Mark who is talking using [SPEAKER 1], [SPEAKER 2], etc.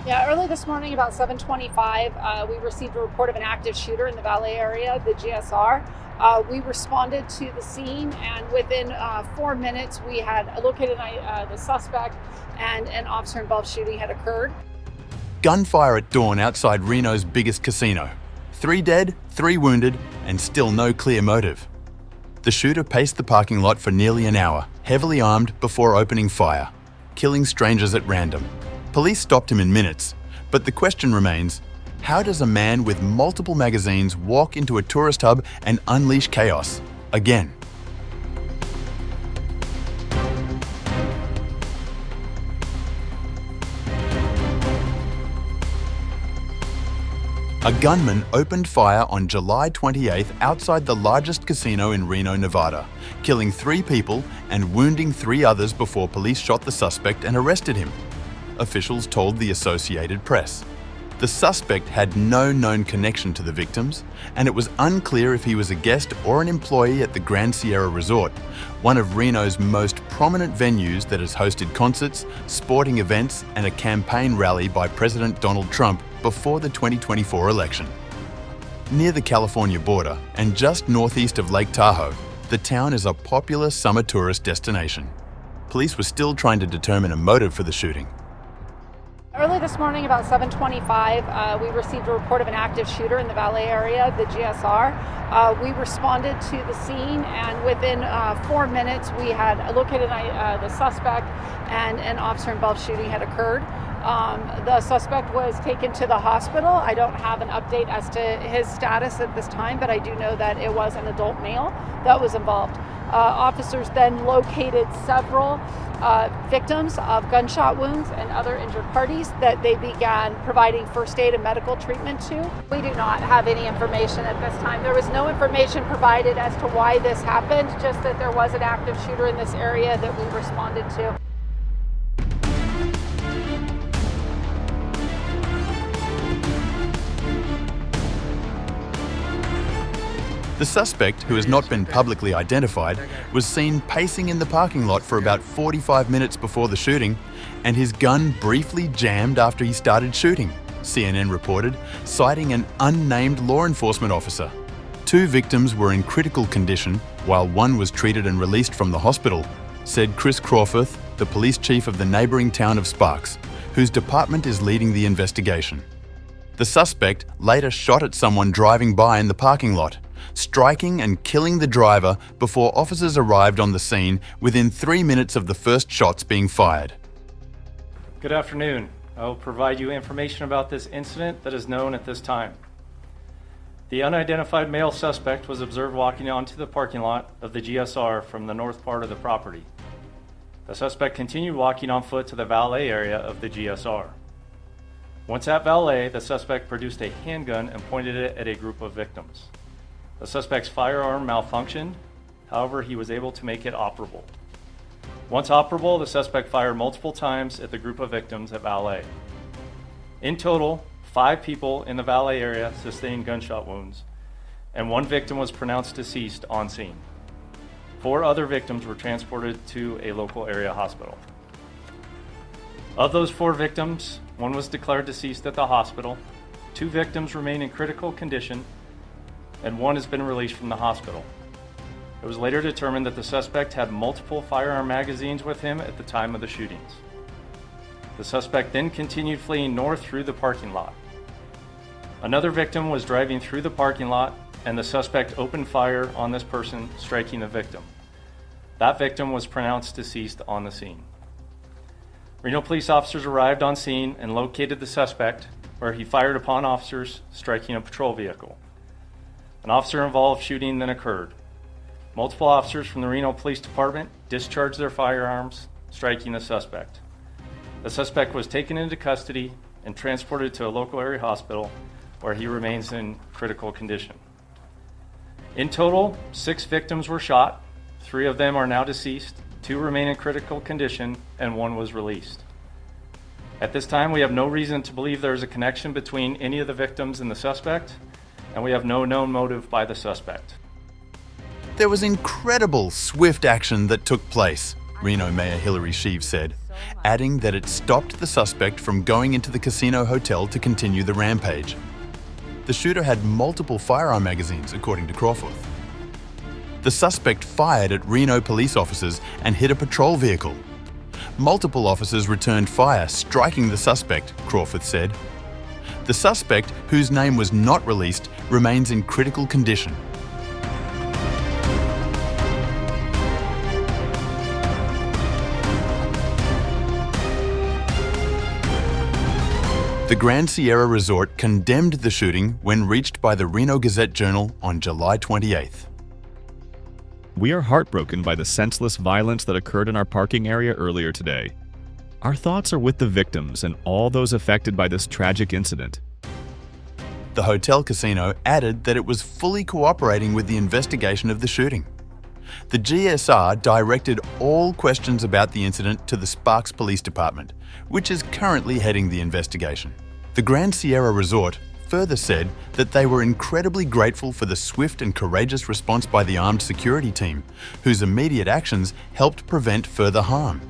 [SPEAKER 1] Yeah, early this morning, about 7:25, we received a report of an active shooter in the Valet area, the GSR. We responded to the scene, and within 4 minutes, we had located the suspect, and an officer-involved shooting had occurred.
[SPEAKER 2] Gunfire at dawn outside Reno's biggest casino. 3 dead, 3 wounded, and still no clear motive. The shooter paced the parking lot for nearly an hour, heavily armed, before opening fire, killing strangers at random. Police stopped him in minutes, but the question remains, how does a man with multiple magazines walk into a tourist hub and unleash chaos again? A gunman opened fire on July 28th outside the largest casino in Reno, Nevada, killing 3 people and wounding 3 others before police shot the suspect and arrested him. Officials told the Associated Press. The suspect had no known connection to the victims, and it was unclear if he was a guest or an employee at the Grand Sierra Resort, one of Reno's most prominent venues that has hosted concerts, sporting events, and a campaign rally by President Donald Trump before the 2024 election. Near the California border and just northeast of Lake Tahoe, the town is a popular summer tourist destination. Police were still trying to determine a motive for the shooting.
[SPEAKER 1] Early this morning, about 7:25, we received a report of an active shooter in the Valet area, the GSR. We responded to the scene, and within 4 minutes, we had located the suspect, and an officer-involved shooting had occurred. The suspect was taken to the hospital. I don't have an update as to his status at this time, but I do know that it was an adult male that was involved. Officers then located several victims of gunshot wounds and other injured parties that they began providing first aid and medical treatment to. We do not have any information at this time. There was no information provided as to why this happened, just that there was an active shooter in this area that we responded to.
[SPEAKER 2] The suspect, who has not been publicly identified, was seen pacing in the parking lot for about 45 minutes before the shooting, and his gun briefly jammed after he started shooting, CNN reported, citing an unnamed law enforcement officer. 2 victims were in critical condition, while 1 was treated and released from the hospital, said Chris Crawforth, the police chief of the neighbouring town of Sparks, whose department is leading the investigation. The suspect later shot at someone driving by in the parking lot, striking and killing the driver before officers arrived on the scene within 3 minutes of the first shots being fired.
[SPEAKER 3] Good afternoon. I will provide you information about this incident that is known at this time. The unidentified male suspect was observed walking onto the parking lot of the GSR from the north part of the property. The suspect continued walking on foot to the valet area of the GSR. Once at valet, the suspect produced a handgun and pointed it at a group of victims. The suspect's firearm malfunctioned, however, he was able to make it operable. Once operable, the suspect fired multiple times at the group of victims at valet. In total, 5 people in the valet area sustained gunshot wounds, and 1 victim was pronounced deceased on scene. 4 other victims were transported to a local area hospital. Of those 4 victims, 1 was declared deceased at the hospital, 2 victims remain in critical condition, and 1 has been released from the hospital. It was later determined that the suspect had multiple firearm magazines with him at the time of the shootings. The suspect then continued fleeing north through the parking lot. Another victim was driving through the parking lot, and the suspect opened fire on this person, striking the victim. That victim was pronounced deceased on the scene. Reno police officers arrived on scene and located the suspect, where he fired upon officers, striking a patrol vehicle. An officer-involved shooting then occurred. Multiple officers from the Reno Police Department discharged their firearms, striking the suspect. The suspect was taken into custody and transported to a local area hospital, where he remains in critical condition. In total, 6 victims were shot. 3 of them are now deceased, 2 remain in critical condition, and 1 was released. At this time, we have no reason to believe there is a connection between any of the victims and the suspect, and we have no known motive by the suspect.
[SPEAKER 2] There was incredible, swift action that took place. Reno Mayor Hillary Sheev said, adding that it stopped the suspect from going into the casino hotel to continue the rampage. The shooter had multiple firearm magazines, according to Crawforth. The suspect fired at Reno police officers and hit a patrol vehicle. Multiple officers returned fire, striking the suspect, Crawforth said. The suspect, whose name was not released, remains in critical condition. The Grand Sierra Resort condemned the shooting when reached by the Reno Gazette-Journal on July 28th.
[SPEAKER 4] We are heartbroken by the senseless violence that occurred in our parking area earlier today. Our thoughts are with the victims and all those affected by this tragic incident.
[SPEAKER 2] The hotel casino added that it was fully cooperating with the investigation of the shooting. The GSR directed all questions about the incident to the Sparks Police Department, which is currently heading the investigation. The Grand Sierra Resort further said that they were incredibly grateful for the swift and courageous response by the armed security team, whose immediate actions helped prevent further harm.